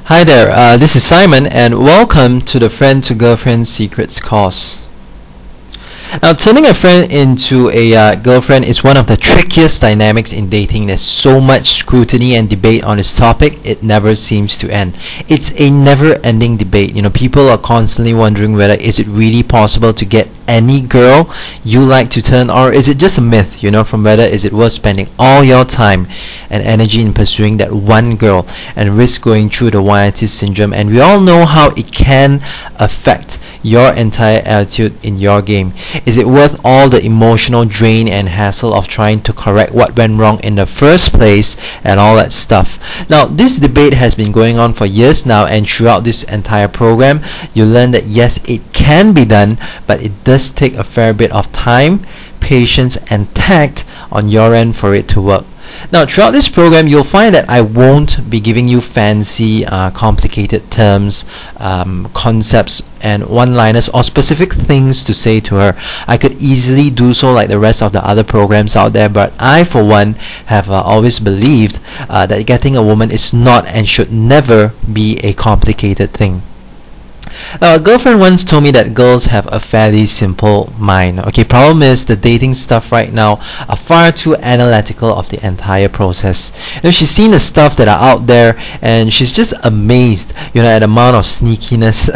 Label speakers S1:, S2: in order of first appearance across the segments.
S1: Hi there, this is Simon, and welcome to the Friend to Girlfriend Secrets course. Now, turning a friend into a girlfriend is one of the trickiest dynamics in dating. There's so much scrutiny and debate on this topic, it never seems to end. It's a never-ending debate. People are constantly wondering whether is it really possible to get any girl you like to turn, or is it just a myth, from whether is it worth spending all your time and energy in pursuing that one girl and risk going through the YT syndrome. And we all know how it can affect your entire attitude in your game. Is it worth all the emotional drain and hassle of trying to correct what went wrong in the first place and all that stuff? Now, this debate has been going on for years now, and throughout this entire program, you learn that yes, it can be done, but it does take a fair bit of time, patience, and tact on your end for it to work. Now, throughout this program, you'll find that I won't be giving you fancy, complicated terms, concepts, and one-liners or specific things to say to her. I could easily do so like the rest of the other programs out there, but I, for one, have always believed that getting a woman is not and should never be a complicated thing. Now, a girlfriend once told me that girls have a fairly simple mind. Okay, problem is the dating stuff right now are far too analytical of the entire process. She's seen the stuff that are out there, and she's just amazed, at the amount of sneakiness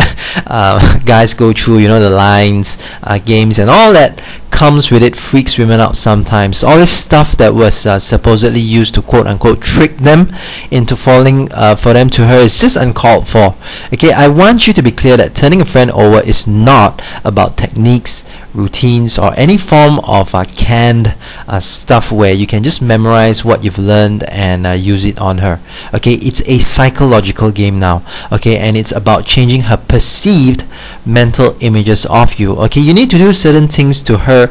S1: guys go through. The lines, games, and all that comes with it freaks women out sometimes. All this stuff that was supposedly used to quote-unquote trick them into falling for them to her is just uncalled for. Okay, I want you to be clear that turning a friend over is not about techniques, routines, or any form of canned stuff where you can just memorize what you've learned and use it on her. Okay, it's a psychological game now. Okay, and it's about changing her perceived mental images of you. Okay, you need to do certain things to her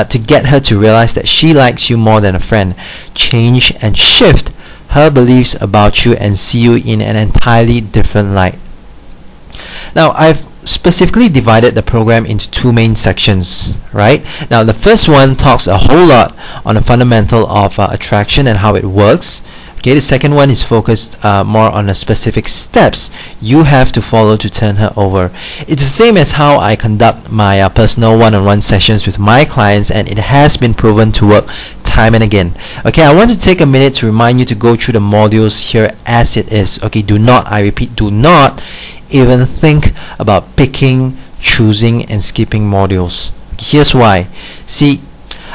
S1: to get her to realize that she likes you more than a friend. Change and shift her beliefs about you and see you in an entirely different light. Now, I've specifically divided the program into two main sections, right? Now, the first one talks a whole lot on the fundamental of attraction and how it works. Okay, the second one is focused more on the specific steps you have to follow to turn her over. It's the same as how I conduct my personal one-on-one sessions with my clients, and it has been proven to work time and again. Okay, I want to take a minute to remind you to go through the modules here as it is. Okay, do not, I repeat, do not even think about picking, choosing, and skipping modules. Here's why. See,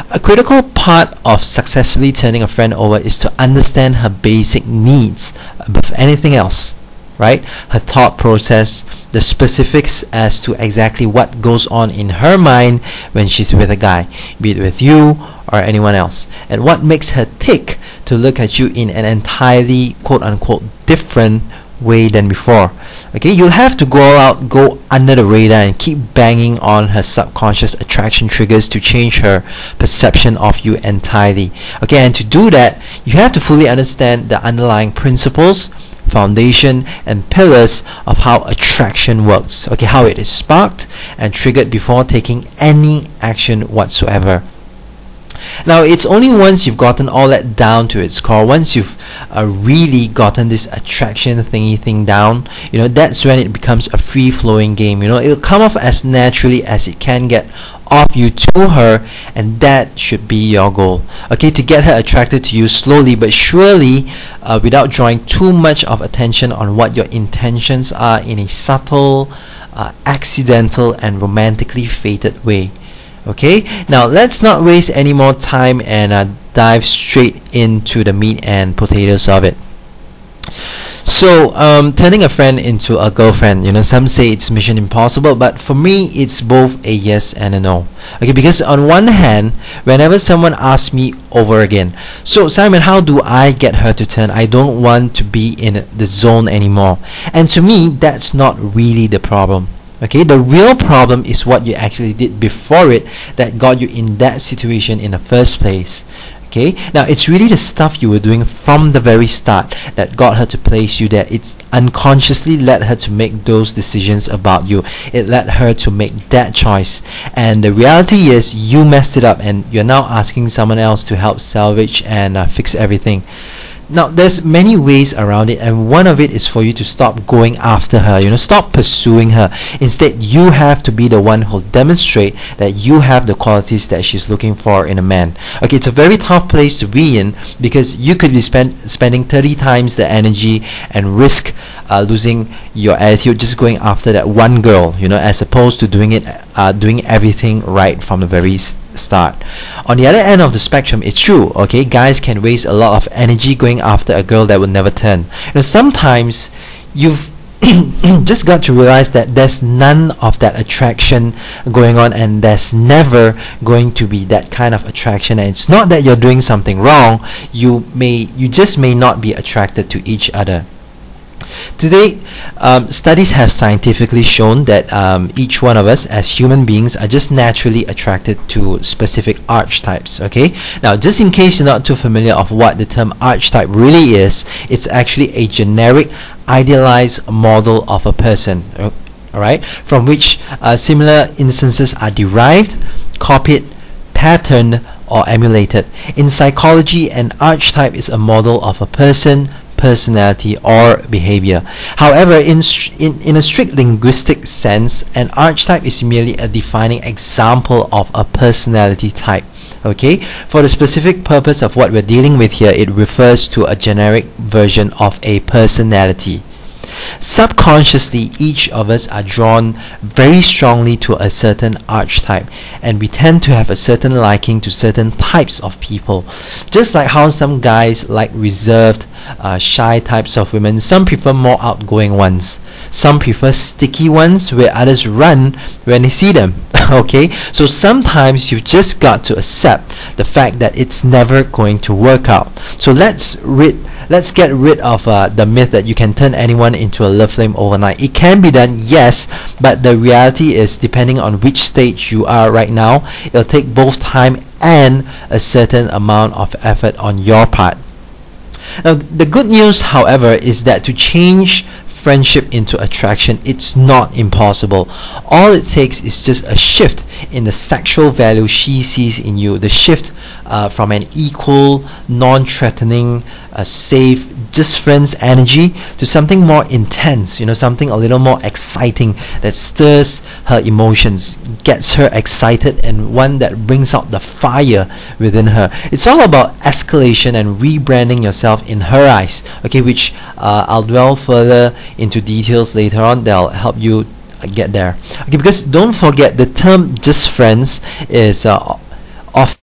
S1: a critical part of successfully turning a friend over is to understand her basic needs above anything else, right? Her thought process, the specifics as to exactly what goes on in her mind when she's with a guy, be it with you or anyone else, and what makes her tick to look at you in an entirely quote-unquote different way than before. Okay, you'll have to go under the radar and keep banging on her subconscious attraction triggers to change her perception of you entirely. Okay, and to do that, you have to fully understand the underlying principles, foundation, and pillars of how attraction works. Okay, how it is sparked and triggered before taking any action whatsoever. Now, it's only once you've gotten all that down to its core, once you've really gotten this attraction thing down, that's when it becomes a free-flowing game. It'll come off as naturally as it can get off you to her, and that should be your goal. Okay, to get her attracted to you slowly but surely, without drawing too much of attention on what your intentions are in a subtle, accidental, and romantically fated way. Okay, now let's not waste any more time and dive straight into the meat and potatoes of it. So, turning a friend into a girlfriend, some say it's mission impossible, but for me, it's both a yes and a no. Okay, because on one hand, whenever someone asks me over again, so Simon, how do I get her to turn? I don't want to be in the zone anymore. And to me, that's not really the problem. Okay, the real problem is what you actually did before it that got you in that situation in the first place. Okay, now it's really the stuff you were doing from the very start that got her to place you there. It's unconsciously led her to make those decisions about you. It led her to make that choice, and the reality is you messed it up and you're now asking someone else to help salvage and fix everything. Now, there's many ways around it, and one of it is for you to stop going after her, stop pursuing her. Instead, you have to be the one who'll demonstrate that you have the qualities that she's looking for in a man. Okay, it's a very tough place to be in, because you could be spending 30 times the energy and risk losing your attitude just going after that one girl, as opposed to doing everything right from the very start. On the other end of the spectrum, it's true, okay, guys can waste a lot of energy going after a girl that will never turn. Sometimes you've just got to realize that there's none of that attraction going on, and there's never going to be that kind of attraction. And it's not that you're doing something wrong, you just may not be attracted to each other. Today, studies have scientifically shown that each one of us as human beings are just naturally attracted to specific archetypes. Okay, now just in case you're not too familiar of what the term archetype really is, it's actually a generic idealized model of a person, alright, from which similar instances are derived, copied, patterned, or emulated. In psychology, an archetype is a model of a person, personality, or behavior. However, in a strict linguistic sense, an archetype is merely a defining example of a personality type. Okay, for the specific purpose of what we're dealing with here, it refers to a generic version of a personality. Subconsciously, each of us are drawn very strongly to a certain archetype, and we tend to have a certain liking to certain types of people. Just like how some guys like reserved, shy types of women, some prefer more outgoing ones, some prefer sticky ones where others run when they see them. Okay, so sometimes you've just got to accept the fact that it's never going to work out. So let's get rid of the myth that you can turn anyone into a love flame overnight. It can be done, yes, but the reality is, depending on which stage you are right now, it'll take both time and a certain amount of effort on your part. Now, the good news, however, is that to change friendship into attraction, it's not impossible. All it takes is just a shift in the sexual value she sees in you, the shift from an equal, non-threatening, safe, just friends energy to something more intense, something a little more exciting that stirs her emotions, gets her excited, and one that brings out the fire within her. It's all about escalation and rebranding yourself in her eyes, okay, which I'll dwell further into details later on that'll help you get there. Okay, because don't forget, the term just friends is often